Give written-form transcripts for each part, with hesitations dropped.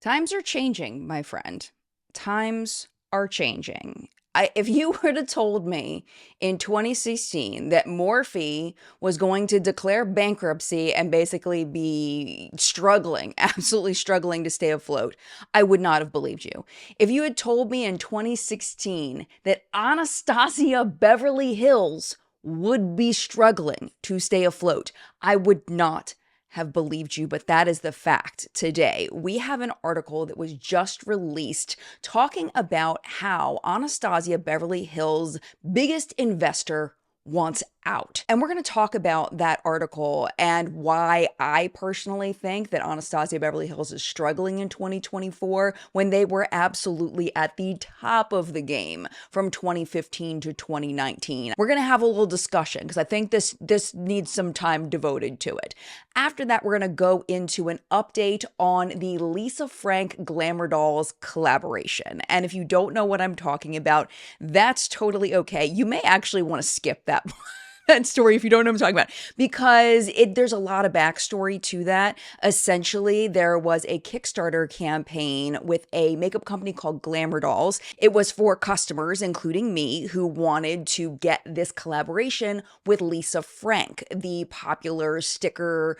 Times are changing, my friend. Times are changing. If you would have told me in 2016 that Morphe was going to declare bankruptcy and basically be struggling, absolutely struggling to stay afloat, I would not have believed you. If you had told me in 2016 that Anastasia Beverly Hills would be struggling to stay afloat, I would not have believed you, but that is the fact. Today, we have an article that was just released talking about how Anastasia Beverly Hills' biggest investor wants out. And we're going to talk about that article and why I personally think that Anastasia Beverly Hills is struggling in 2024 when they were absolutely at the top of the game from 2015 to 2019. We're going to have a little discussion because I think this needs some time devoted to it. After that, we're going to go into an update on the Lisa Frank Glamour Dolls collaboration. And if you don't know what I'm talking about, that's totally okay. You may actually want to skip that that story if you don't know what I'm talking about, because there's a lot of backstory to that. Essentially, there was a Kickstarter campaign with a makeup company called Glamour Dolls. It was for customers, including me, who wanted to get this collaboration with Lisa Frank, the popular sticker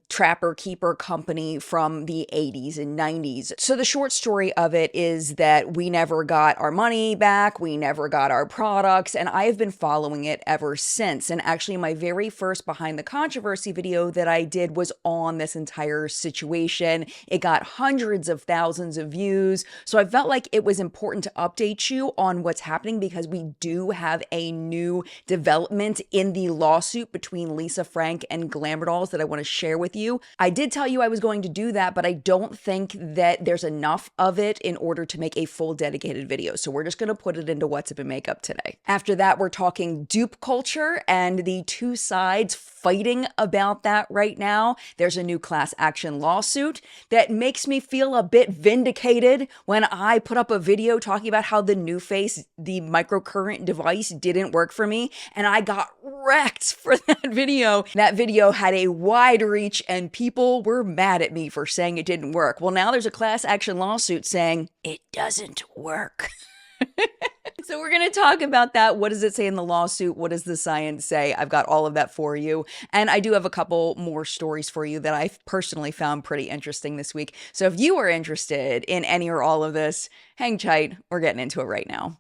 trapper keeper company from the 80s and 90s. So the short story of it is that we never got our money back, we never got our products, and I have been following it ever since. And actually, my very first Behind the Controversy video that I did was on this entire situation. It got hundreds of thousands of views. So I felt like it was important to update you on what's happening because we do have a new development in the lawsuit between Lisa Frank and Glamour Dolls that I want to share with you. I did tell you I was going to do that, but I don't think that there's enough of it in order to make a full dedicated video. So we're just going to put it into What's Up in Makeup today. After that, we're talking dupe culture and the two sides fighting about that right now. There's a new class action lawsuit that makes me feel a bit vindicated when I put up a video talking about how the NuFace, the microcurrent device, didn't work for me, and I got wrecked for that video. That video had a wide reach and people were mad at me for saying it didn't work. Well, now there's a class action lawsuit saying it doesn't work. So we're going to talk about that. What does it say in the lawsuit? What does the science say? I've got all of that for you. And I do have a couple more stories for you that I've personally found pretty interesting this week. So if you are interested in any or all of this, hang tight. We're getting into it right now.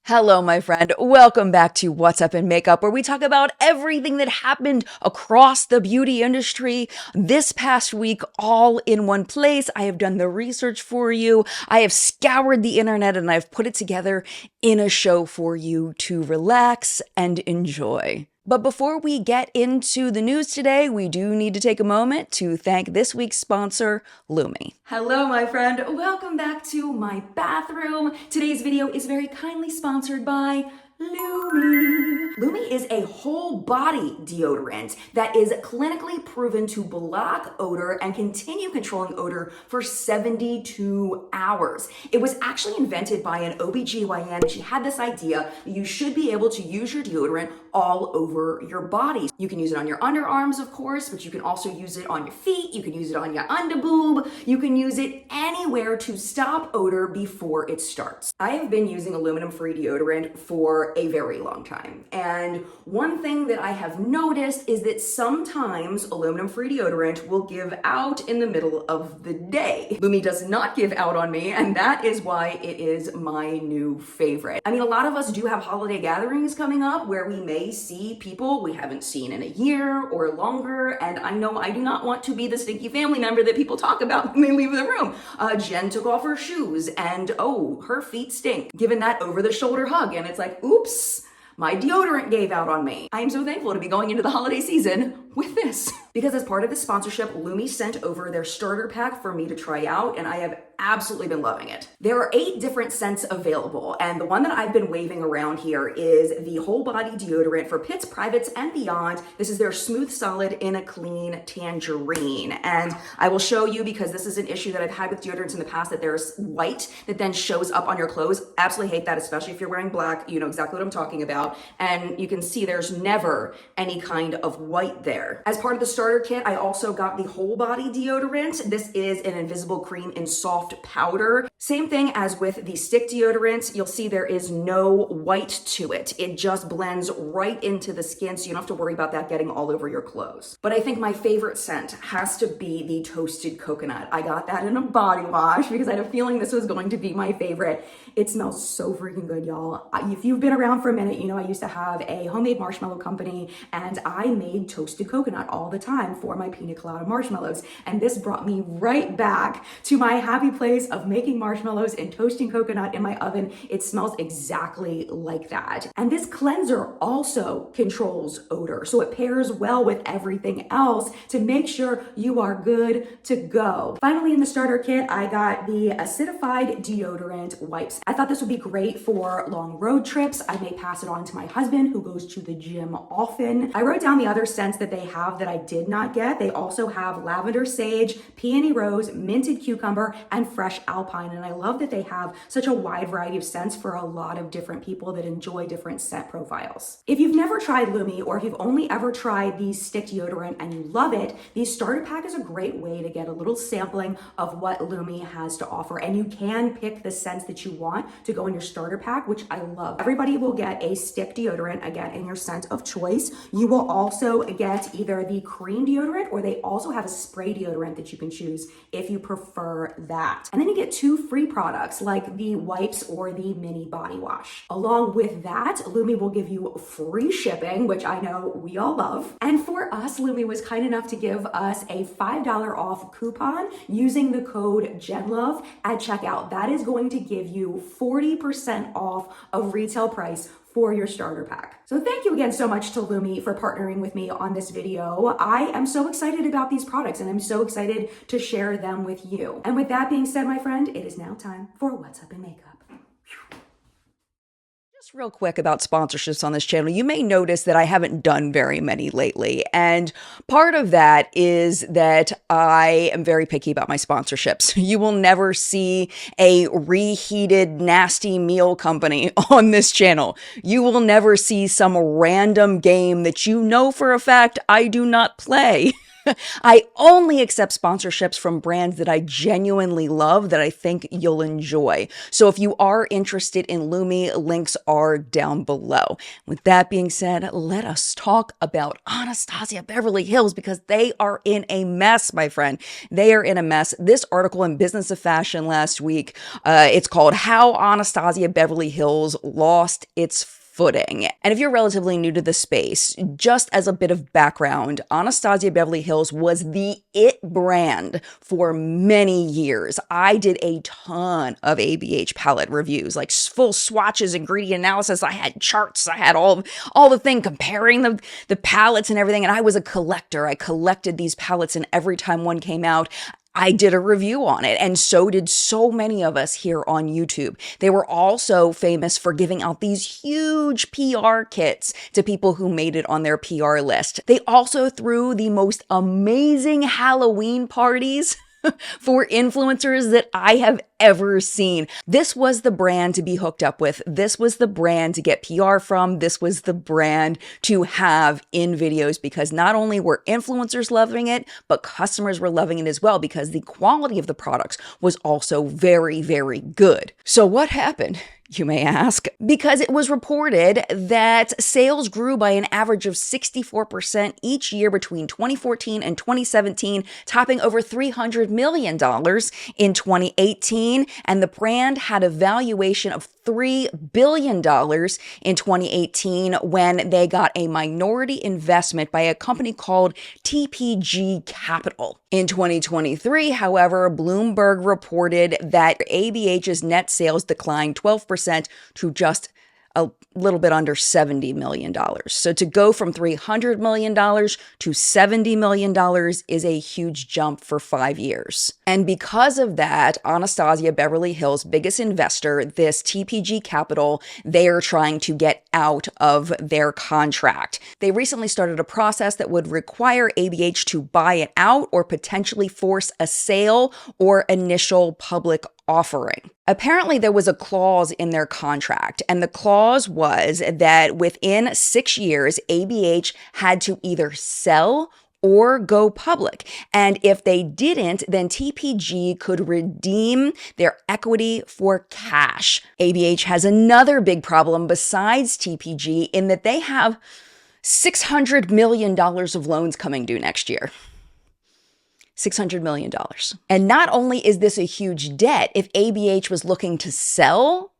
Hello, my friend. Welcome back to What's Up in Makeup, where we talk about everything that happened across the beauty industry this past week, all in one place. I have done the research for you. I have scoured the internet and I've put it together in a show for you to relax and enjoy. But before we get into the news today, we do need to take a moment to thank this week's sponsor, Lume. Hello, my friend. Welcome back to my bathroom. Today's video is very kindly sponsored by Lume. Lume is a whole body deodorant that is clinically proven to block odor and continue controlling odor for 72 hours. It was actually invented by an OBGYN. She had this idea that you should be able to use your deodorant all over your body. You can use it on your underarms, of course, but you can also use it on your feet. You can use it on your underboob. You can use it anywhere to stop odor before it starts. I have been using aluminum-free deodorant for a very long time. And one thing that I have noticed is that sometimes aluminum-free deodorant will give out in the middle of the day. Lume does not give out on me, and that is why it is my new favorite. I mean, a lot of us do have holiday gatherings coming up where we may see people we haven't seen in a year or longer, and I know I do not want to be the stinky family member that people talk about when they leave the room. Jen took off her shoes and her feet stink. Given that over-the-shoulder hug, and it's like, oops, my deodorant gave out on me. I am so thankful to be going into the holiday season with this. Because as part of the sponsorship, Lume sent over their starter pack for me to try out, and I have absolutely been loving it. There are 8 different scents available, and the one that I've been waving around here is the whole body deodorant for pits, privates, and beyond. This is their smooth solid in a clean tangerine. And I will show you, because this is an issue that I've had with deodorants in the past, that there's white that then shows up on your clothes. Absolutely hate that, especially if you're wearing black. You know exactly what I'm talking about. And you can see there's never any kind of white there. there. As part of the starter kit, I also got the whole body deodorant. This is an invisible cream in soft powder. Same thing as with the stick deodorant. You'll see there is no white to it. It just blends right into the skin, so you don't have to worry about that getting all over your clothes. But I think my favorite scent has to be the toasted coconut. I got that in a body wash because I had a feeling this was going to be my favorite. It smells so freaking good, y'all. If you've been around for a minute, you know I used to have a homemade marshmallow company, and I made toasted coconut all the time for my pina colada marshmallows. And this brought me right back to my happy place of making marshmallows and toasting coconut in my oven. It smells exactly like that. And this cleanser also controls odor, so it pairs well with everything else to make sure you are good to go. Finally, in the starter kit, I got the acidified deodorant wipes. I thought this would be great for long road trips. I may pass it on to my husband, who goes to the gym often. I wrote down the other scents that they have that I did not get. They also have lavender sage, peony rose, minted cucumber, and fresh alpine. And I love that they have such a wide variety of scents for a lot of different people that enjoy different scent profiles. If you've never tried Lume, or if you've only ever tried the stick deodorant and you love it, the starter pack is a great way to get a little sampling of what Lume has to offer. And you can pick the scents that you want to go in your starter pack, which I love. Everybody will get a stick deodorant, again, in your scent of choice. You will also get either the cream deodorant, or they also have a spray deodorant that you can choose if you prefer that. And then you get 2 free products like the wipes or the mini body wash. Along with that, Lume will give you free shipping, which I know we all love. And for us, Lume was kind enough to give us a $5 off coupon using the code JENLUV at checkout. That is going to give you 40% off of retail price for your starter pack. So thank you again so much to Lume for partnering with me on this video. I am so excited about these products, and I'm so excited to share them with you. And with that being said, my friend, it is now time for What's Up in Makeup. Just real quick about sponsorships on this channel, you may notice that I haven't done very many lately. And part of that is that I am very picky about my sponsorships. You will never see a reheated nasty meal company on this channel. You will never see some random game that you know for a fact I do not play. I only accept sponsorships from brands that I genuinely love, that I think you'll enjoy. So if you are interested in Lume, links are down below. With that being said, let us talk about Anastasia Beverly Hills, because they are in a mess, my friend. They are in a mess. This article in Business of Fashion last week, it's called How Anastasia Beverly Hills Lost Its Footing. And if you're relatively new to the space, just as a bit of background, Anastasia Beverly Hills was the it brand for many years. I did a ton of ABH palette reviews, like full swatches, ingredient analysis. I had charts. I had all the thing comparing the palettes and everything. And I was a collector. I collected these palettes, and every time one came out, I did a review on it, and so did so many of us here on YouTube. They were also famous for giving out these huge PR kits to people who made it on their PR list. They also threw the most amazing Halloween parties for influencers that I have ever seen. This was the brand to be hooked up with. This was the brand to get PR from. This was the brand to have in videos, because not only were influencers loving it, but customers were loving it as well, because the quality of the products was also very, very good. So what happened, you may ask? Because it was reported that sales grew by an average of 64% each year between 2014 and 2017, topping over $300 million in 2018. And the brand had a valuation of $3 billion in 2018 when they got a minority investment by a company called TPG Capital. In 2023, however, Bloomberg reported that ABH's net sales declined 12% to just a little bit under $70 million. So to go from $300 million to $70 million is a huge jump for 5 years. And because of that, Anastasia Beverly Hills' biggest investor, this TPG Capital, they're trying to get out of their contract. They recently started a process that would require ABH to buy it out or potentially force a sale or initial public offering. Apparently, there was a clause in their contract, and the clause was that within 6 years, ABH had to either sell or go public. And if they didn't, then TPG could redeem their equity for cash. ABH has another big problem besides TPG in that they have $600 million of loans coming due next year. $600 million. And not only is this a huge debt, if ABH was looking to sell,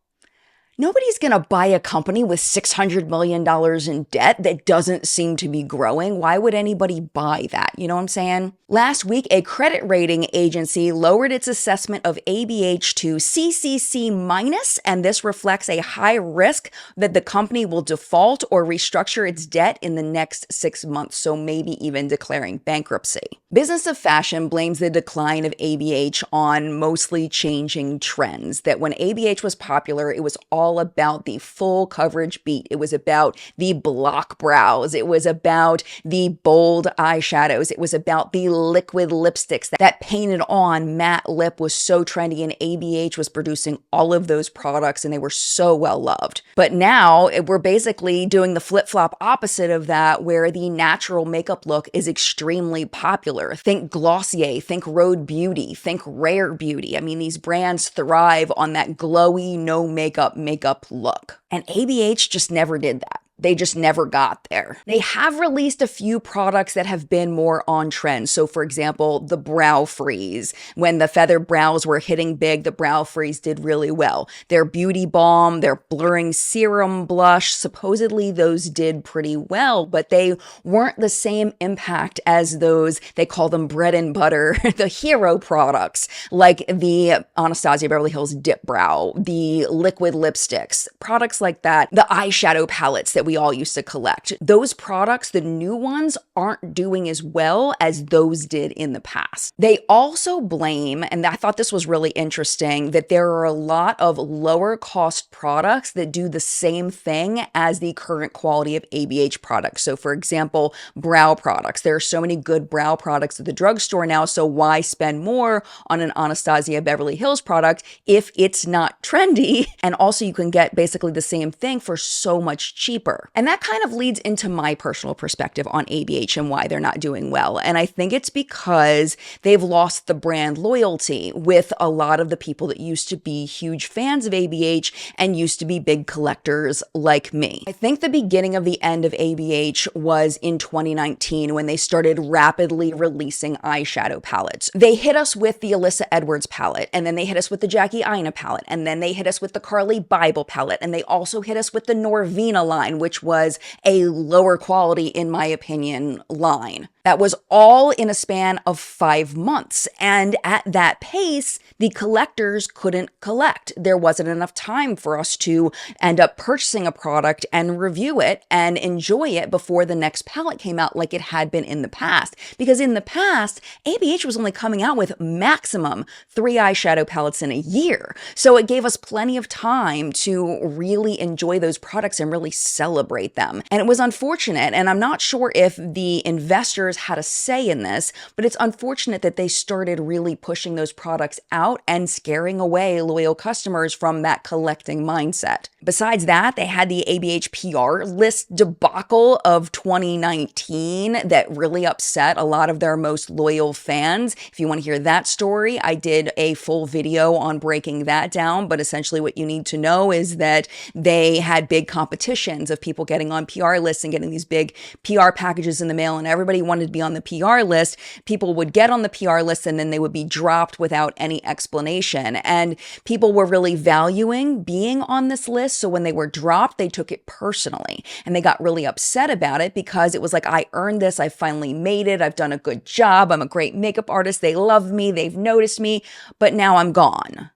nobody's going to buy a company with $600 million in debt that doesn't seem to be growing. Why would anybody buy that? You know what I'm saying? Last week, a credit rating agency lowered its assessment of ABH to CCC-, and this reflects a high risk that the company will default or restructure its debt in the next 6 months, so maybe even declaring bankruptcy. Business of Fashion blames the decline of ABH on mostly changing trends, that when ABH was popular, it was all about the full coverage beat. It was about the block brows. It was about the bold eyeshadows. It was about the liquid lipsticks. That painted on matte lip was so trendy, and ABH was producing all of those products, and they were so well loved. But now we're basically doing the flip-flop opposite of that, where the natural makeup look is extremely popular. Think Glossier, think Rhode Beauty, think Rare Beauty. I mean, these brands thrive on that glowy, no makeup look. And ABH just never did that. They just never got there. They have released a few products that have been more on trend. So for example, the brow freeze. When the feather brows were hitting big, the brow freeze did really well. Their beauty balm, their blurring serum blush, supposedly those did pretty well, but they weren't the same impact as those, they call them bread and butter, the hero products, like the Anastasia Beverly Hills Dip Brow, the liquid lipsticks, products like that, the eyeshadow palettes that we all used to collect. Those products, the new ones, aren't doing as well as those did in the past. They also blame, and I thought this was really interesting, that there are a lot of lower cost products that do the same thing as the current quality of ABH products. So for example, brow products. There are so many good brow products at the drugstore now, so why spend more on an Anastasia Beverly Hills product if it's not trendy? And also you can get basically the same thing for so much cheaper. And that kind of leads into my personal perspective on ABH and why they're not doing well. And I think it's because they've lost the brand loyalty with a lot of the people that used to be huge fans of ABH and used to be big collectors like me. I think the beginning of the end of ABH was in 2019 when they started rapidly releasing eyeshadow palettes. They hit us with the Alyssa Edwards palette, and then they hit us with the Jackie Aina palette, and then they hit us with the Carly Bible palette, and they also hit us with the Norvina line, which was a lower quality, in my opinion, line. That was all in a span of 5 months. And at that pace, the collectors couldn't collect. There wasn't enough time for us to end up purchasing a product and review it and enjoy it before the next palette came out like it had been in the past. Because in the past, ABH was only coming out with maximum 3 eyeshadow palettes in a year. So it gave us plenty of time to really enjoy those products and really celebrate them. And it was unfortunate, and I'm not sure if the investors had a say in this, but it's unfortunate that they started really pushing those products out and scaring away loyal customers from that collecting mindset. Besides that, they had the ABH PR list debacle of 2019 that really upset a lot of their most loyal fans. If you want to hear that story, I did a full video on breaking that down, but essentially what you need to know is that they had big competitions of people getting on PR lists and getting these big PR packages in the mail, and everybody wanted to be on the PR list. People would get on the PR list and then they would be dropped without any explanation. And people were really valuing being on this list. So when they were dropped, they took it personally and they got really upset about it because it was like, I earned this. I finally made it. I've done a good job. I'm a great makeup artist. They love me. They've noticed me, but now I'm gone.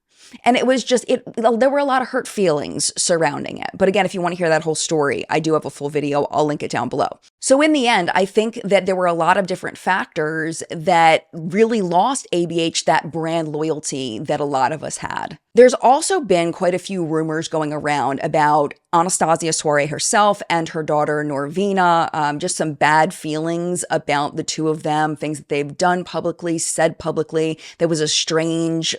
And it was just, there were a lot of hurt feelings surrounding it. But again, if you want to hear that whole story, I do have a full video. I'll link it down below. So in the end, I think that there were a lot of different factors that really lost ABH that brand loyalty that a lot of us had. There's also been quite a few rumors going around about Anastasia Soare herself and her daughter Norvina, just some bad feelings about the two of them, things that they've done publicly, said publicly. There was a strange,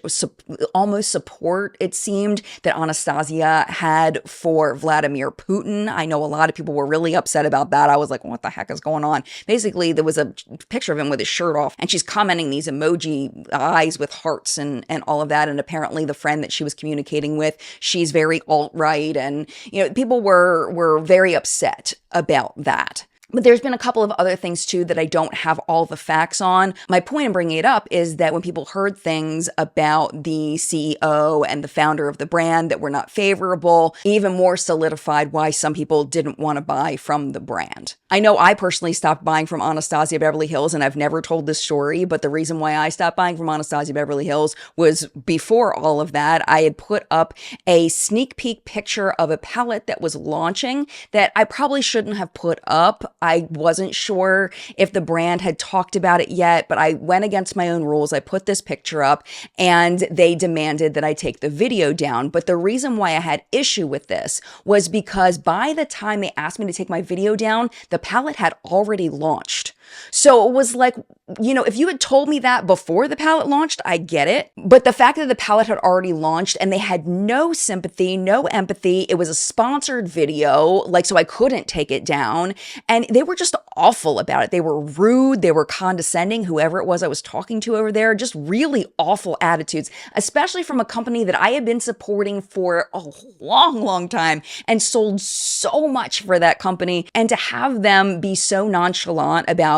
almost support, it seemed, that Anastasia had for Vladimir Putin. I know a lot of people were really upset about that. I was like, what the heck is going on? Basically, there was a picture of him with his shirt off, and she's commenting these emoji eyes with hearts and all of that. And apparently the friend that she was communicating with, she's very alt-right, and people were very upset about that. But there's been a couple of other things too that I don't have all the facts on. My point in bringing it up is that when people heard things about the CEO and the founder of the brand that were not favorable, even more solidified why some people didn't want to buy from the brand. I know I personally stopped buying from Anastasia Beverly Hills, and I've never told this story, but the reason why I stopped buying from Anastasia Beverly Hills was before all of that. I had put up a sneak peek picture of a palette that was launching that I probably shouldn't have put up. I wasn't sure if the brand had talked about it yet, but I went against my own rules. I put this picture up and they demanded that I take the video down. But the reason why I had issue with this was because by the time they asked me to take my video down, the palette had already launched. So it was like, if you had told me that before the palette launched, I get it. But the fact that the palette had already launched and they had no sympathy, no empathy, it was a sponsored video, so I couldn't take it down. And they were just awful about it. They were rude. They were condescending, whoever it was I was talking to over there, just really awful attitudes, especially from a company that I had been supporting for a long, long time and sold so much for that company. And to have them be so nonchalant about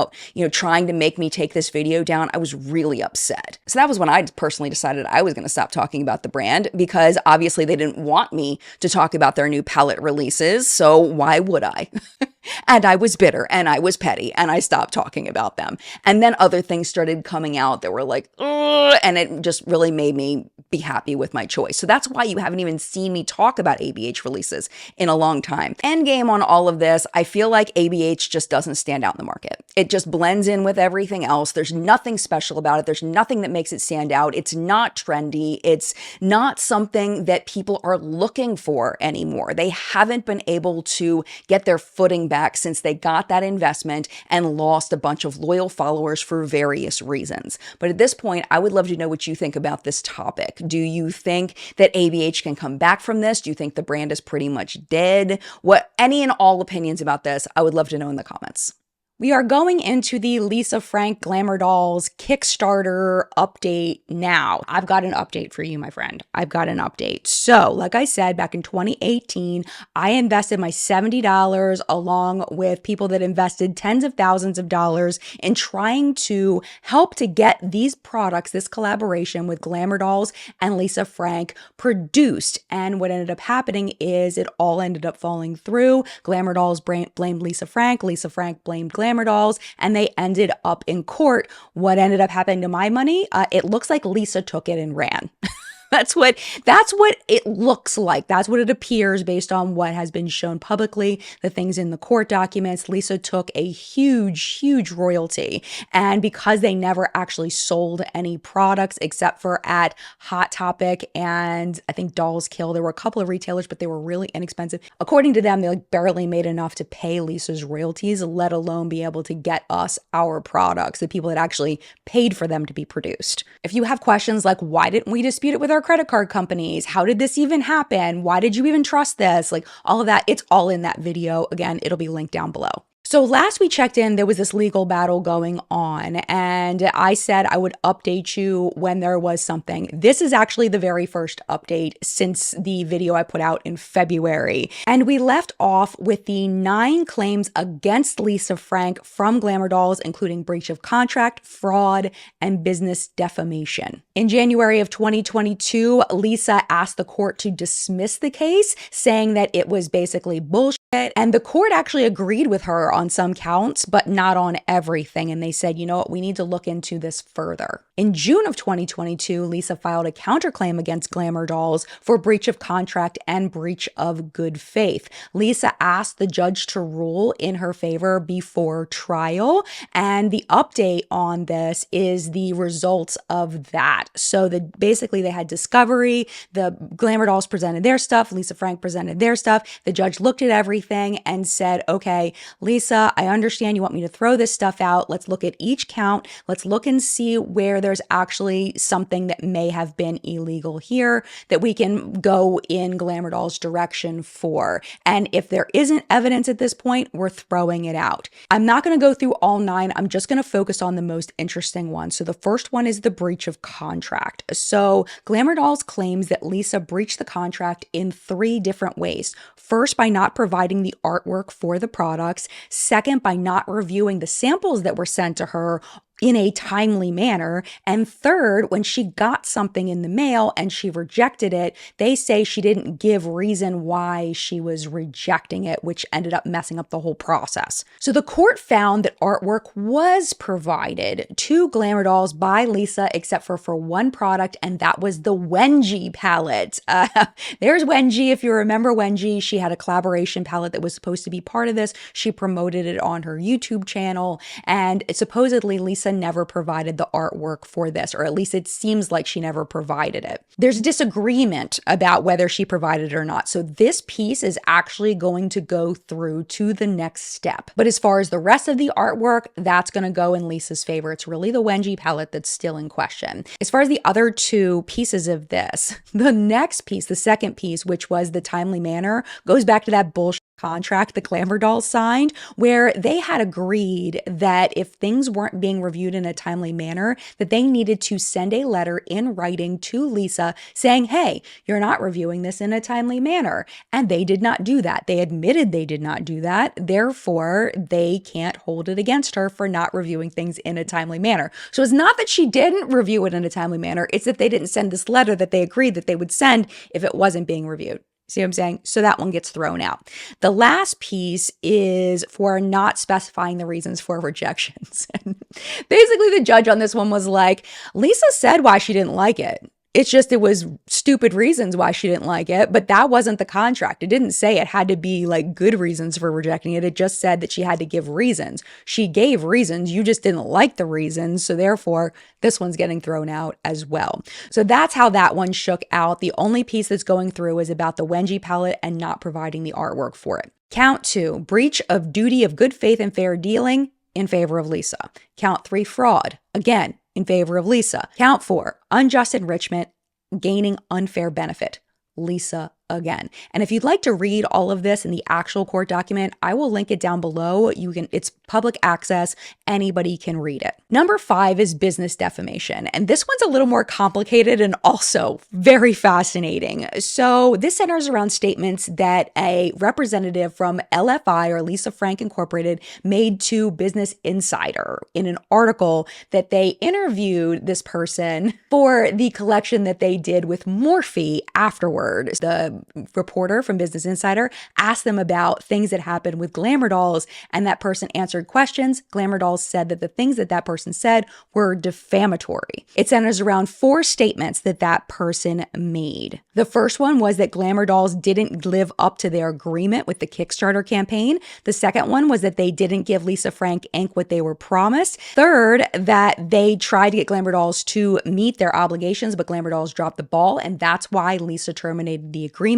trying to make me take this video down, I was really upset. So that was when I personally decided I was going to stop talking about the brand, because obviously they didn't want me to talk about their new palette releases. So why would I? And I was bitter and I was petty and I stopped talking about them. And then other things started coming out that were like, ugh, and it just really made me be happy with my choice. So that's why you haven't even seen me talk about ABH releases in a long time. Endgame on all of this, I feel like ABH just doesn't stand out in the market. It just blends in with everything else. There's nothing special about it. There's nothing that makes it stand out. It's not trendy. It's not something that people are looking for anymore. They haven't been able to get their footing back since they got that investment and lost a bunch of loyal followers for various reasons. But at this point, I would love to know what you think about this topic. Do you think that ABH can come back from this? Do you think the brand is pretty much dead? Any and all opinions about this, I would love to know in the comments. We are going into the Lisa Frank Glamour Dolls Kickstarter update now. I've got an update for you, my friend. I've got an update. So, like I said, back in 2018, I invested my $70 along with people that invested tens of thousands of dollars in trying to help to get these products, this collaboration with Glamour Dolls and Lisa Frank produced. And what ended up happening is it all ended up falling through. Glamour Dolls blamed Lisa Frank blamed Glamour Dolls, and they ended up in court. What ended up happening to my money? It looks like Lisa took it and ran. That's what it looks like. That's what it appears based on what has been shown publicly, the things in the court documents. Lisa took a huge royalty. And because they never actually sold any products except for at Hot Topic and I think Dolls Kill, there were a couple of retailers, but they were really inexpensive. According to them, they barely made enough to pay Lisa's royalties, let alone be able to get us our products, the people that actually paid for them to be produced. If you have questions like, why didn't we dispute it with our credit card companies? How did this even happen? Why did you even trust this? All of that, it's all in that video. Again, it'll be linked down below. So last we checked in, there was this legal battle going on, and I said I would update you when there was something. This is actually the very first update since the video I put out in February. And we left off with the 9 claims against Lisa Frank from Glamour Dolls, including breach of contract, fraud, and business defamation. In January of 2022, Lisa asked the court to dismiss the case, saying that it was basically bullshit it. And the court actually agreed with her on some counts, but not on everything. And they said, you know what, we need to look into this further. In June of 2022, Lisa filed a counterclaim against Glamour Dolls for breach of contract and breach of good faith. Lisa asked the judge to rule in her favor before trial. And the update on this is the results of that. So basically they had discovery, the Glamour Dolls presented their stuff, Lisa Frank presented their stuff. The judge looked at everything and said, okay, Lisa, I understand you want me to throw this stuff out. Let's look at each count. Let's look and see where there's actually something that may have been illegal here that we can go in Glamour Dolls' direction for. And if there isn't evidence at this point, we're throwing it out. I'm not going to go through all 9. I'm just going to focus on the most interesting one. So the first one is the breach of contract. So Glamour Dolls claims that Lisa breached the contract in 3 different ways. First, by not providing the artwork for the products. Second, by not reviewing the samples that were sent to her in a timely manner. And third, when she got something in the mail and she rejected it, they say she didn't give reason why she was rejecting it, which ended up messing up the whole process. So the court found that artwork was provided to Glamour Dolls by Lisa, except for one product, and that was the Wenji palette. There's Wenji. If you remember Wenji, she had a collaboration palette that was supposed to be part of this. She promoted it on her YouTube channel, and supposedly Lisa never provided the artwork for this, or at least it seems like she never provided it. There's disagreement about whether she provided it or not. So this piece is actually going to go through to the next step. But as far as the rest of the artwork, that's going to go in Lisa's favor. It's really the Wenji palette that's still in question. As far as the other 2 pieces of this, the next piece, the second piece, which was the timely manner, goes back to that bullshit contract the Glamour Dolls signed, where they had agreed that if things weren't being reviewed in a timely manner, that they needed to send a letter in writing to Lisa saying, hey, you're not reviewing this in a timely manner. And they did not do that. They admitted they did not do that. Therefore, they can't hold it against her for not reviewing things in a timely manner. So it's not that she didn't review it in a timely manner. It's that they didn't send this letter that they agreed that they would send if it wasn't being reviewed. See what I'm saying? So that one gets thrown out. The last piece is for not specifying the reasons for rejections. And basically, the judge on this one was like, Lisa said why she didn't like it. It's just, it was stupid reasons why she didn't like it, but that wasn't the contract. It didn't say it had to be like good reasons for rejecting it. It just said that she had to give reasons. She gave reasons. You just didn't like the reasons. So therefore, this one's getting thrown out as well. So that's how that one shook out. The only piece that's going through is about the Wenji palette and not providing the artwork for it. Count 2, breach of duty of good faith and fair dealing in favor of Lisa. Count 3, fraud. Again, in favor of Lisa. Count 4, unjust enrichment, gaining unfair benefit. Lisa again. And if you'd like to read all of this in the actual court document, I will link it down below. It's public access. Anybody can read it. Number 5 is business defamation. And this one's a little more complicated and also very fascinating. So this centers around statements that a representative from LFI, or Lisa Frank Incorporated, made to Business Insider in an article that they interviewed this person for the collection that they did with Morphe afterward. The reporter from Business Insider asked them about things that happened with Glamour Dolls, and that person answered questions. Glamour Dolls said that the things that that person said were defamatory. It centers around 4 statements that that person made. The first one was that Glamour Dolls didn't live up to their agreement with the Kickstarter campaign. The second one was that they didn't give Lisa Frank Inc. what they were promised. Third, that they tried to get Glamour Dolls to meet their obligations, but Glamour Dolls dropped the ball, and that's why Lisa terminated the agreement.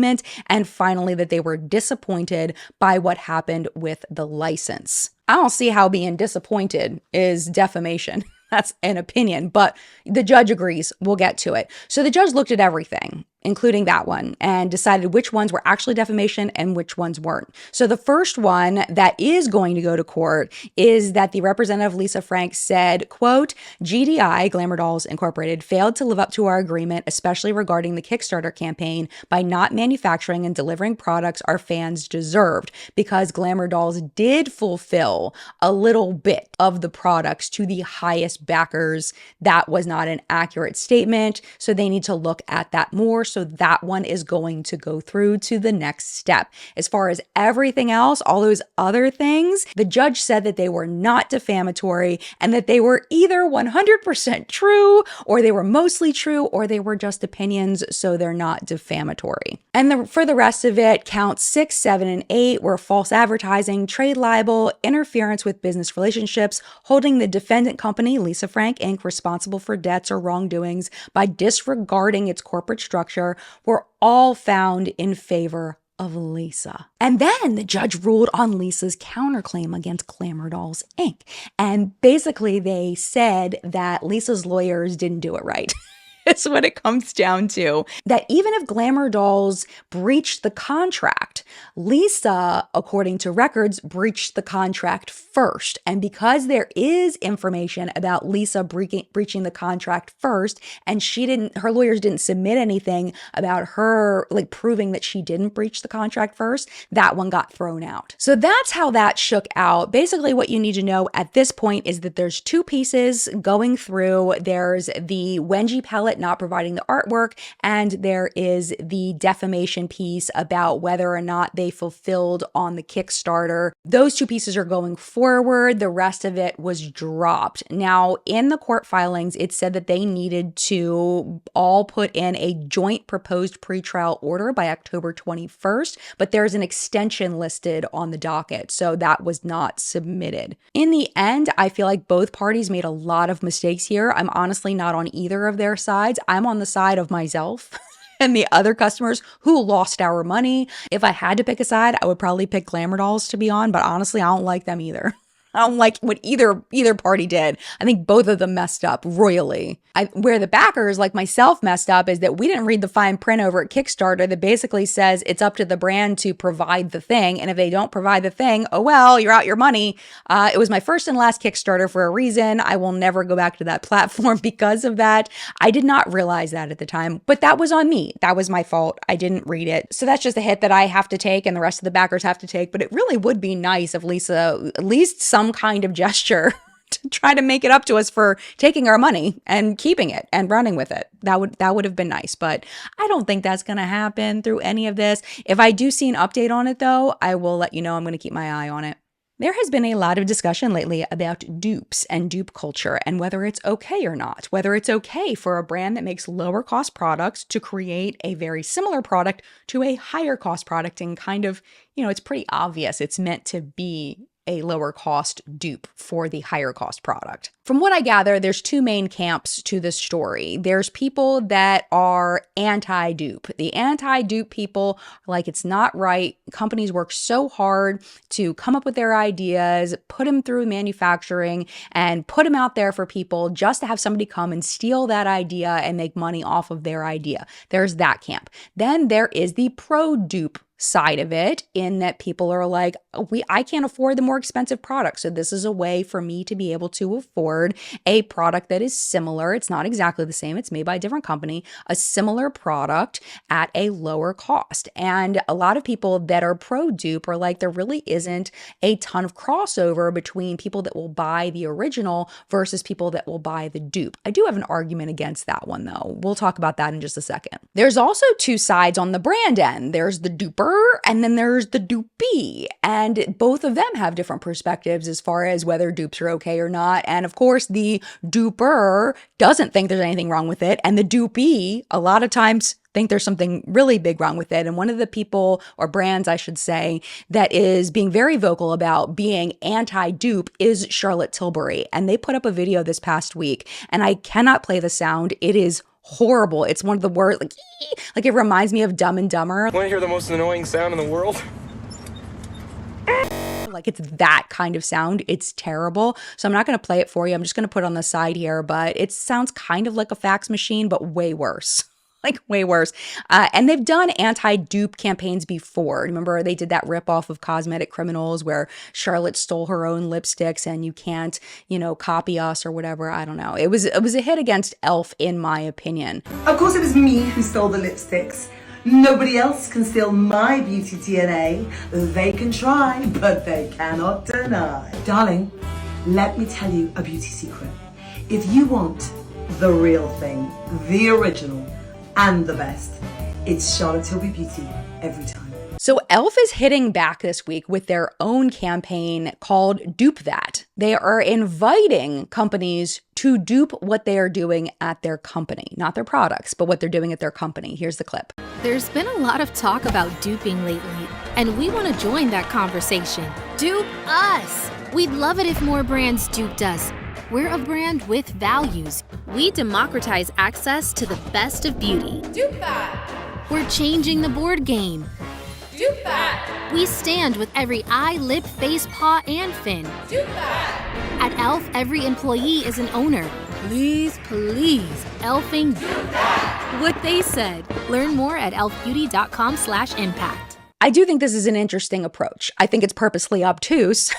And finally, that they were disappointed by what happened with the license. I don't see how being disappointed is defamation. That's an opinion, but the judge agrees. We'll get to it. So the judge looked at everything, including that one, and decided which ones were actually defamation and which ones weren't. So the first one that is going to go to court is that the representative Lisa Frank said, quote, GDI, Glamour Dolls Incorporated, failed to live up to our agreement, especially regarding the Kickstarter campaign, by not manufacturing and delivering products our fans deserved, because Glamour Dolls did fulfill a little bit of the products to the highest backers. That was not an accurate statement, so they need to look at that more. so that one is going to go through to the next step. As far as everything else, all those other things, the judge said that they were not defamatory and that they were either 100% true, or they were mostly true, or they were just opinions, so they're not defamatory. And for the rest of it, counts 6, 7, and 8 were false advertising, trade libel, interference with business relationships, holding the defendant company, Lisa Frank Inc., responsible for debts or wrongdoings by disregarding its corporate structure, were all found in favor of Lisa. And then the judge ruled on Lisa's counterclaim against Glamour Dolls Inc. And basically they said that Lisa's lawyers didn't do it right. It's what it comes down to. That even if Glamour Dolls breached the contract, Lisa, according to records, breached the contract first. And because there is information about Lisa breaching the contract first, and her lawyers didn't submit anything about her proving that she didn't breach the contract first, that one got thrown out. So that's how that shook out. Basically, what you need to know at this point is that there's two pieces going through. There's the Wengie palette not providing the artwork, and there is the defamation piece about whether or not they fulfilled on the Kickstarter. Those two pieces are going forward. The rest of it was dropped. Now, in the court filings, it said that they needed to all put in a joint proposed pretrial order by October 21st, but there's an extension listed on the docket, so that was not submitted. In the end, I feel like both parties made a lot of mistakes here. I'm honestly not on either of their sides. I'm on the side of myself and the other customers who lost our money. If I had to pick a side, I would probably pick Glamour Dolls to be on, but honestly, I don't like them either. I don't like what either party did. I think both of them messed up royally. Where the backers, like myself, messed up is that we didn't read the fine print over at Kickstarter that basically says it's up to the brand to provide the thing. And if they don't provide the thing, oh well, you're out your money. It was my first and last Kickstarter for a reason. I will never go back to that platform because of that. I did not realize that at the time, but that was on me. That was my fault. I didn't read it. So that's just a hit that I have to take and the rest of the backers have to take. But it really would be nice if Lisa, at least some kind of gesture to try to make it up to us for taking our money and keeping it and running with it. That would have been nice, but I don't think that's going to happen through any of this. If I do see an update on it though, I will let you know. I'm going to keep my eye on it. There has been a lot of discussion lately about dupes and dupe culture and whether it's okay or not, whether it's okay for a brand that makes lower cost products to create a very similar product to a higher cost product, and kind of, it's pretty obvious it's meant to be a lower cost dupe for the higher cost product. From what I gather, there's two main camps to this story. There's people that are anti-dupe. The anti-dupe people are like, it's not right. Companies work so hard to come up with their ideas, put them through manufacturing, and put them out there for people just to have somebody come and steal that idea and make money off of their idea. There's that camp. Then there is the pro-dupe side of it, in that people are like, I can't afford the more expensive product, so this is a way for me to be able to afford a product that is similar. It's not exactly the same. It's made by a different company, a similar product at a lower cost. And a lot of people that are pro-dupe are like, there really isn't a ton of crossover between people that will buy the original versus people that will buy the dupe. I do have an argument against that one though. We'll talk about that in just a second. There's also two sides on the brand end. There's the duper and then there's the dupee, and both of them have different perspectives as far as whether dupes are okay or not. And of course, the duper doesn't think there's anything wrong with it, and the dupee a lot of times think there's something really big wrong with it. And one of the people, or brands I should say, that is being very vocal about being anti-dupe is Charlotte Tilbury. And they put up a video this past week, and I cannot play the sound. It is horrible. It's one of the worst, like it reminds me of Dumb and Dumber. Want to hear the most annoying sound in the world? Like it's that kind of sound. It's terrible. So I'm not going to play it for you. I'm just going to put it on the side here, but it sounds kind of like a fax machine, but way worse. Like way worse. And they've done anti-dupe campaigns before. Remember, they did that ripoff of Cosmetic Criminals where Charlotte stole her own lipsticks and you can't, copy us or whatever. I don't know. It was a hit against e.l.f. in my opinion. Of course, it was me who stole the lipsticks. Nobody else can steal my beauty DNA. They can try, but they cannot deny. Darling, let me tell you a beauty secret. If you want the real thing, the original, and the best. It's Charlotte Tilbury Beauty every time. So e.l.f. is hitting back this week with their own campaign called Dupe That. They are inviting companies to dupe what they are doing at their company. Not their products, but what they're doing at their company. Here's the clip. There's been a lot of talk about duping lately, and we want to join that conversation. Dupe us! We'd love it if more brands duped us. We're a brand with values. We democratize access to the best of beauty. Dupe that! We're changing the board game. Dupe that! We stand with every eye, lip, face, paw, and fin. Dupe that! At e.l.f., every employee is an owner. Please, elfing Dupe that! what they said. Learn more at elfbeauty.com/impact. I do think this is an interesting approach. I think it's purposely obtuse.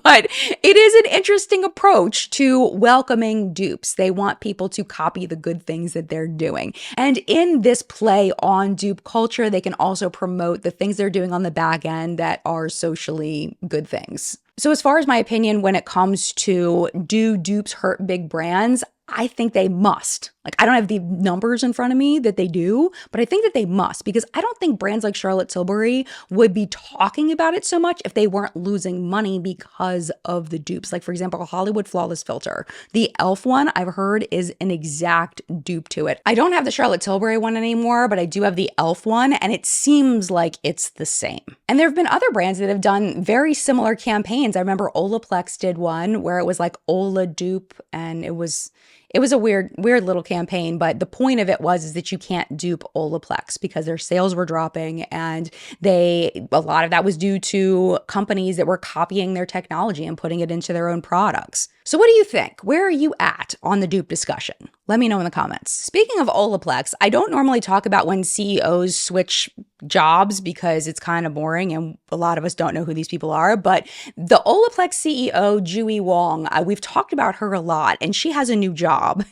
But it is an interesting approach to welcoming dupes. They want people to copy the good things that they're doing. And in this play on dupe culture, they can also promote the things they're doing on the back end that are socially good things. So as far as my opinion, when it comes to do dupes hurt big brands, I think they must. Like, I don't have the numbers in front of me that they do, but I think that they must, because I don't think brands like Charlotte Tilbury would be talking about it so much if they weren't losing money because of the dupes. Like, for example, Hollywood Flawless Filter. The e.l.f. one I've heard is an exact dupe to it. I don't have the Charlotte Tilbury one anymore, but I do have the e.l.f. one, and it seems like it's the same. And there have been other brands that have done very similar campaigns. I remember Olaplex did one where it was like Ola dupe, and it was a weird little campaign, but the point of it is that you can't dupe Olaplex because their sales were dropping, and a lot of that was due to companies that were copying their technology and putting it into their own products. So what do you think? Where are you at on the dupe discussion? Let me know in the comments. Speaking of Olaplex, I don't normally talk about when CEOs switch jobs because it's kind of boring and a lot of us don't know who these people are, but the Olaplex CEO, Jui Wong, we've talked about her a lot, and she has a new job.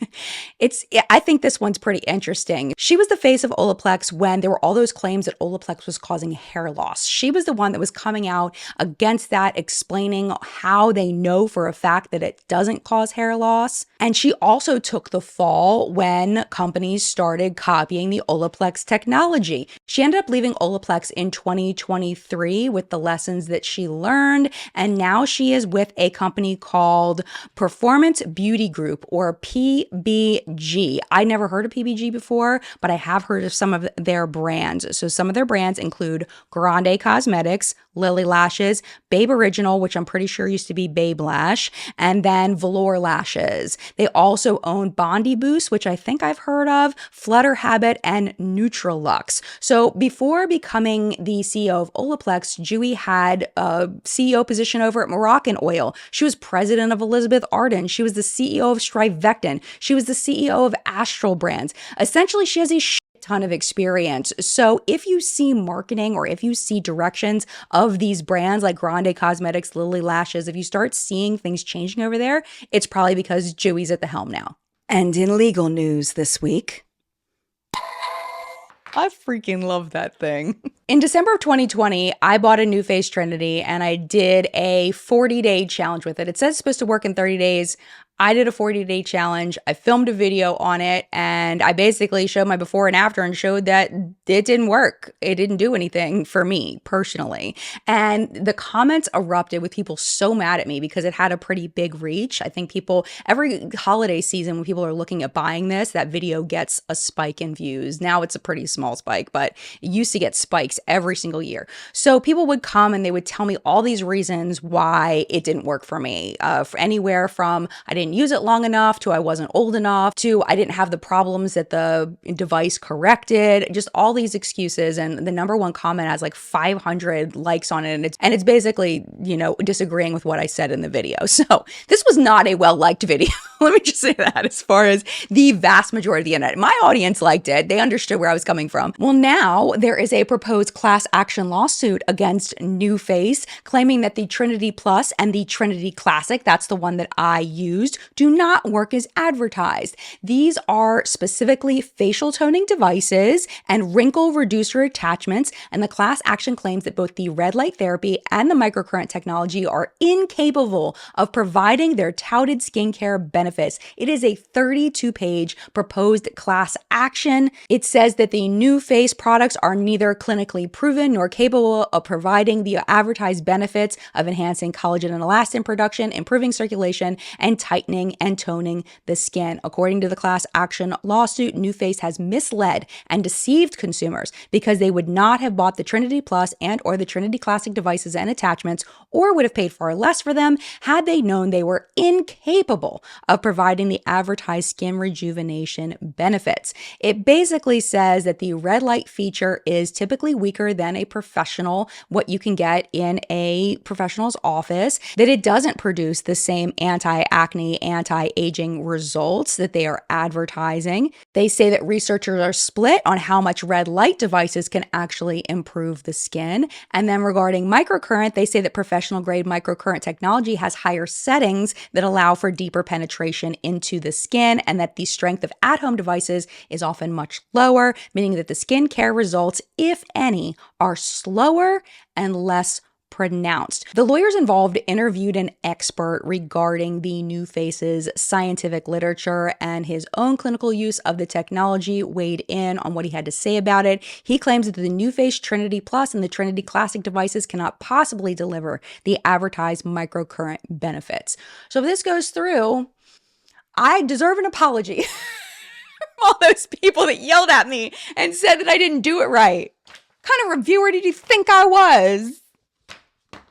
I think this one's pretty interesting. She was the face of Olaplex when there were all those claims that Olaplex was causing hair loss. She was the one that was coming out against that, explaining how they know for a fact that it doesn't cause hair loss. And she also took the fall when companies started copying the Olaplex technology. She ended up leaving Olaplex in 2023 with the lessons that she learned, and now she is with a company called Performance Beauty Group, or PBG. I never heard of PBG before, but I have heard of some of their brands. So some of their brands include Grande Cosmetics, Lily Lashes, Babe Original, which I'm pretty sure used to be Babe Lash, and then Velour Lashes. They also own Bondi Boost, which I think I've heard of, Flutter Habit, and Nutralux. So before becoming the CEO of Olaplex, Jui had a CEO position over at Moroccan Oil. She was president of Elizabeth Arden. She was the CEO of Strivectin. She was the CEO of Astral Brands. Essentially, she has a ton of experience. So if you see marketing or if you see directions of these brands like Grande Cosmetics, Lily Lashes, if you start seeing things changing over there, it's probably because Jui's at the helm now. And in legal news this week, I freaking love that thing. In December of 2020, I bought a NuFace Trinity and I did a 40-day challenge with it. It says it's supposed to work in 30 days. I did a 40-day challenge. I filmed a video on it, and I basically showed my before and after and showed that it didn't work. It didn't do anything for me personally. And the comments erupted with people so mad at me because it had a pretty big reach. I think every holiday season when people are looking at buying this, that video gets a spike in views. Now it's a pretty small spike, but it used to get spikes every single year. So people would come and they would tell me all these reasons why it didn't work for me. For anywhere from I didn't use it long enough to I wasn't old enough to I didn't have the problems that the device corrected, just all these excuses. And the number one comment has like 500 likes on it. And it's basically, disagreeing with what I said in the video. So this was not a well-liked video. Let me just say that as far as the vast majority of the internet. My audience liked it. They understood where I was coming from. Well, now there is a proposed class action lawsuit against NuFace claiming that the Trinity Plus and the Trinity Classic, that's the one that I used, used do not work as advertised. These are specifically facial toning devices and wrinkle reducer attachments, and the class action claims that both the red light therapy and the microcurrent technology are incapable of providing their touted skincare benefits. It is a 32-page proposed class action. It says that the NuFace products are neither clinically proven nor capable of providing the advertised benefits of enhancing collagen and elastin production, improving circulation, and tightening and toning the skin. According to the class action lawsuit, NuFace has misled and deceived consumers because they would not have bought the Trinity Plus and or the Trinity Classic devices and attachments, or would have paid far less for them had they known they were incapable of providing the advertised skin rejuvenation benefits. It basically says that the red light feature is typically weaker than a professional, what you can get in a professional's office, that it doesn't produce the same anti-acne, anti-aging results that they are advertising. They say that researchers are split on how much red light devices can actually improve the skin. And then regarding microcurrent, they say that professional grade microcurrent technology has higher settings that allow for deeper penetration into the skin, and that the strength of at-home devices is often much lower, meaning that the skincare results, if any, are slower and less pronounced. The lawyers involved interviewed an expert regarding the NuFace's scientific literature, and his own clinical use of the technology weighed in on what he had to say about it. He claims that the NuFace Trinity Plus and the Trinity Classic devices cannot possibly deliver the advertised microcurrent benefits. So if this goes through, I deserve an apology from all those people that yelled at me and said that I didn't do it right. What kind of reviewer did you think I was?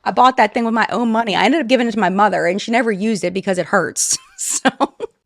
I bought that thing with my own money. I ended up giving it to my mother, and she never used it because it hurts. So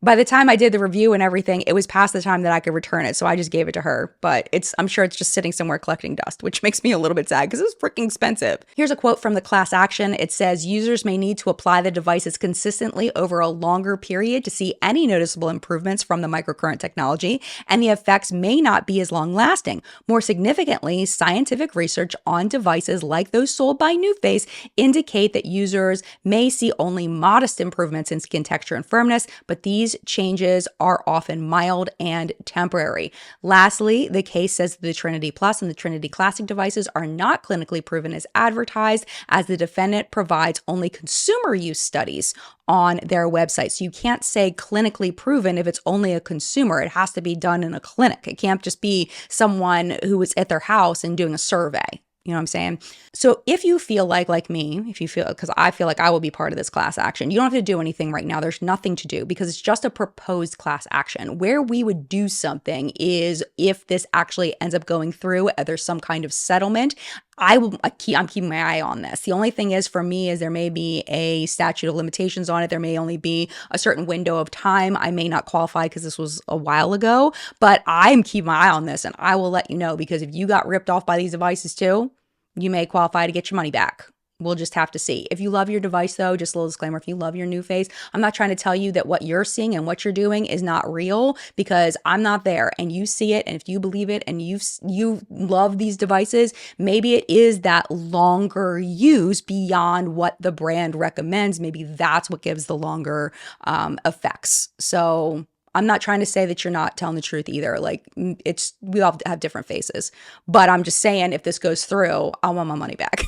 by the time I did the review and everything, it was past the time that I could return it. So I just gave it to her. But I'm sure it's just sitting somewhere collecting dust, which makes me a little bit sad because it was freaking expensive. Here's a quote from the class action. It says, users may need to apply the devices consistently over a longer period to see any noticeable improvements from the microcurrent technology, and the effects may not be as long lasting. More significantly, scientific research on devices like those sold by NuFace indicate that users may see only modest improvements in skin texture and firmness, but these changes are often mild and temporary. Lastly, the case says that the Trinity Plus and the Trinity Classic devices are not clinically proven as advertised, as the defendant provides only consumer use studies on their website. So you can't say clinically proven if it's only a consumer. It has to be done in a clinic. It can't just be someone who is at their house and doing a survey. You know what I'm saying? So if you feel like me, because I feel like I will be part of this class action, you don't have to do anything right now. There's nothing to do because it's just a proposed class action. Where we would do something is if this actually ends up going through, there's some kind of settlement. I'm keeping my eye on this. The only thing is for me is there may be a statute of limitations on it. There may only be a certain window of time. I may not qualify because this was a while ago, but I'm keeping my eye on this and I will let you know, because if you got ripped off by these devices too, you may qualify to get your money back. We'll just have to see. If you love your device though, just a little disclaimer, if you love your NuFace, I'm not trying to tell you that what you're seeing and what you're doing is not real, because I'm not there and you see it. And if you believe it and you love these devices, maybe it is that longer use beyond what the brand recommends. Maybe that's what gives the longer effects. So I'm not trying to say that you're not telling the truth either. Like, we all have different faces, but I'm just saying if this goes through, I want my money back.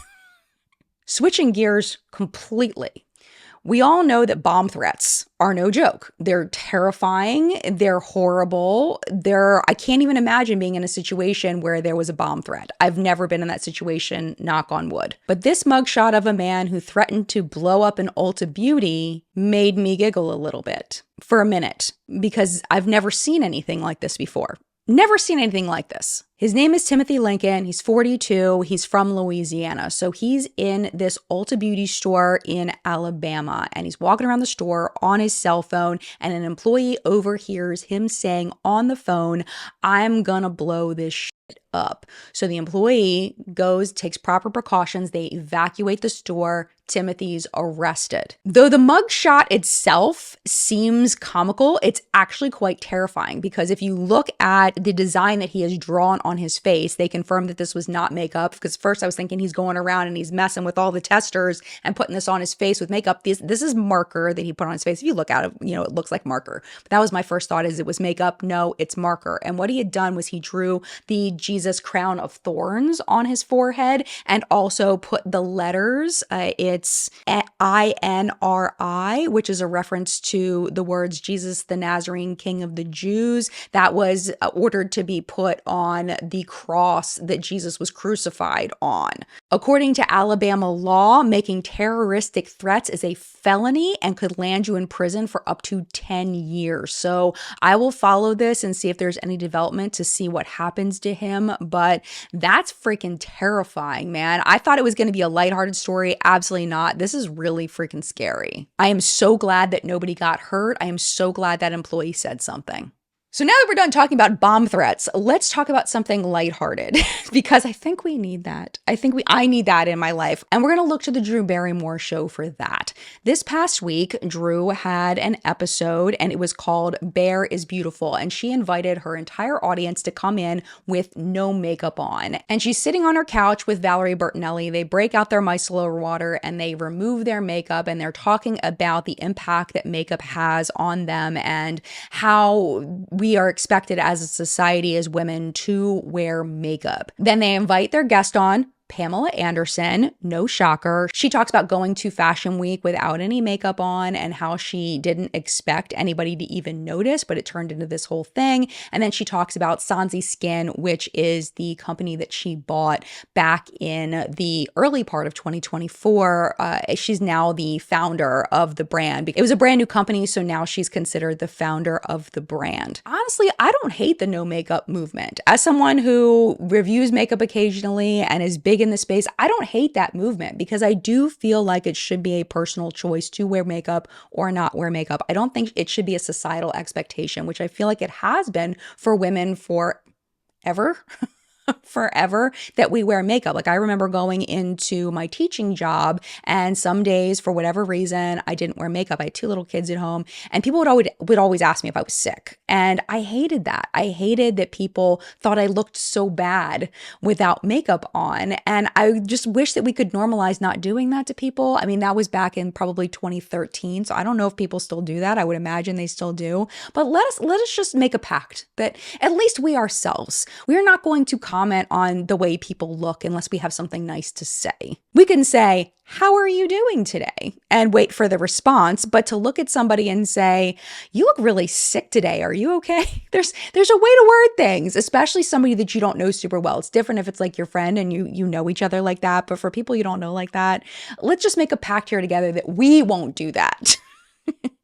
Switching gears completely. We all know that bomb threats are no joke. They're terrifying. They're horrible. I can't even imagine being in a situation where there was a bomb threat. I've never been in that situation, knock on wood. But this mugshot of a man who threatened to blow up an Ulta Beauty made me giggle a little bit for a minute, because I've never seen anything like this before. Never seen anything like this. His name is Timothy Lincoln. He's 42. He's from Louisiana. So he's in this Ulta Beauty store in Alabama, and he's walking around the store on his cell phone, and an employee overhears him saying on the phone, "I'm gonna blow this shit up. So the employee goes, takes proper precautions. They evacuate the store. Timothy's arrested. Though the mugshot itself seems comical, it's actually quite terrifying because if you look at the design that he has drawn on his face, they confirmed that this was not makeup, because first I was thinking he's going around and he's messing with all the testers and putting this on his face with makeup. This is marker that he put on his face. If you look at it, it looks like marker. But that was my first thought, is it was makeup. No, it's marker. And what he had done was he drew the Jesus crown of thorns on his forehead and also put the letters, it's INRI, which is a reference to the words Jesus the Nazarene, King of the Jews. That was ordered to be put on the cross that Jesus was crucified on. According to Alabama law, making terroristic threats is a felony and could land you in prison for up to 10 years. So I will follow this and see if there's any development to see what happens to him. But that's freaking terrifying, man. I thought it was going to be a lighthearted story. Absolutely not. This is really freaking scary. I am so glad that nobody got hurt. I am so glad that employee said something. So now that we're done talking about bomb threats, let's talk about something lighthearted because I think we need that. I need that in my life. And we're going to look to the Drew Barrymore Show for that. This past week, Drew had an episode and it was called Bare is Beautiful. And she invited her entire audience to come in with no makeup on. And she's sitting on her couch with Valerie Bertinelli. They break out their micellar water and they remove their makeup, and they're talking about the impact that makeup has on them and how we are expected as a society, as women, to wear makeup. Then they invite their guest on, Pamela Anderson, no shocker. She talks about going to Fashion Week without any makeup on and how she didn't expect anybody to even notice, but it turned into this whole thing. And then she talks about Sansi Skin, which is the company that she bought back in the early part of 2024. She's now the founder of the brand. It was a brand new company, so now she's considered the founder of the brand. Honestly, I don't hate the no makeup movement. As someone who reviews makeup occasionally and is big in the space, I don't hate that movement because I do feel like it should be a personal choice to wear makeup or not wear makeup. I don't think it should be a societal expectation, which I feel like it has been for women forever. Forever, that we wear makeup. Like I remember going into my teaching job and some days for whatever reason I didn't wear makeup. I had 2 little kids at home and people would always ask me if I was sick. And I hated that. I hated that people thought I looked so bad without makeup on. And I just wish that we could normalize not doing that to people. I mean, that was back in probably 2013. So I don't know if people still do that. I would imagine they still do. But let us just make a pact that at least we ourselves, we are not going to comment on the way people look unless we have something nice to say. We can say, "How are you doing today?" and wait for the response, but to look at somebody and say, "You look really sick today. Are you okay?" There's a way to word things, especially somebody that you don't know super well. It's different if it's like your friend and you know each other like that, but for people you don't know like that, let's just make a pact here together that we won't do that.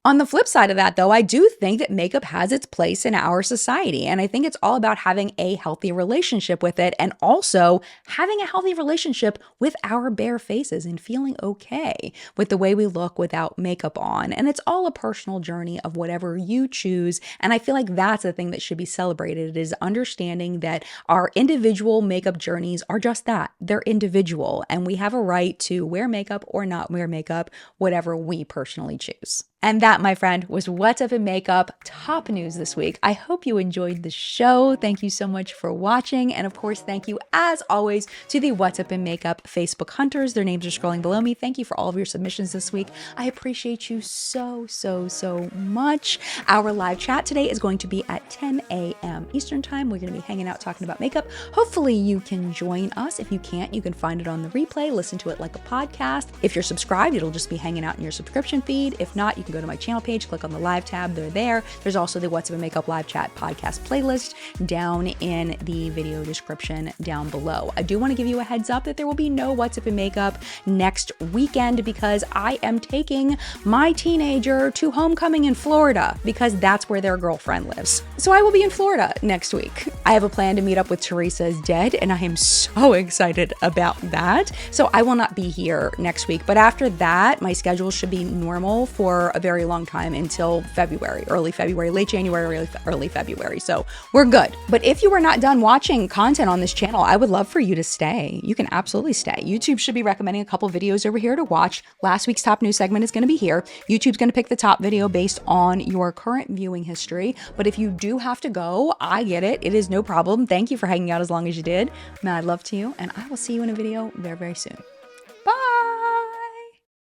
On the flip side of that, though, I do think that makeup has its place in our society. And I think it's all about having a healthy relationship with it and also having a healthy relationship with our bare faces and feeling okay with the way we look without makeup on. And it's all a personal journey of whatever you choose. And I feel like that's the thing that should be celebrated, is understanding that our individual makeup journeys are just that. They're individual. And we have a right to wear makeup or not wear makeup, whatever we personally choose. And that, my friend, was What's Up in Makeup top news this week. I hope you enjoyed the show. Thank you so much for watching. And of course, thank you, as always, to the What's Up in Makeup Facebook hunters. Their names are scrolling below me. Thank you for all of your submissions this week. I appreciate you so much. Our live chat today is going to be at 10 a.m. Eastern Time. We're going to be hanging out talking about makeup. Hopefully you can join us. If you can't, you can find it on the replay, listen to it like a podcast. If you're subscribed, it'll just be hanging out in your subscription feed. If not, you can go to my channel page, click on the live tab. They're there. There's also the What's Up in Makeup live chat podcast playlist down in the video description down below. I do want to give you a heads up that there will be no What's Up in Makeup next weekend because I am taking my teenager to homecoming in Florida because that's where their girlfriend lives. So I will be in Florida next week. I have a plan to meet up with Teresa's Dead and I am so excited about that. So I will not be here next week, but after that, my schedule should be normal for a very long time until February, early February, late January, early February. So we're good. But if you are not done watching content on this channel, I would love for you to stay. You can absolutely stay. YouTube should be recommending a couple videos over here to watch. Last week's top news segment is going to be here. YouTube's going to pick the top video based on your current viewing history. But if you do have to go, I get it. It is no problem. Thank you for hanging out as long as you did. Mad love to you, and I will see you in a video very, very soon.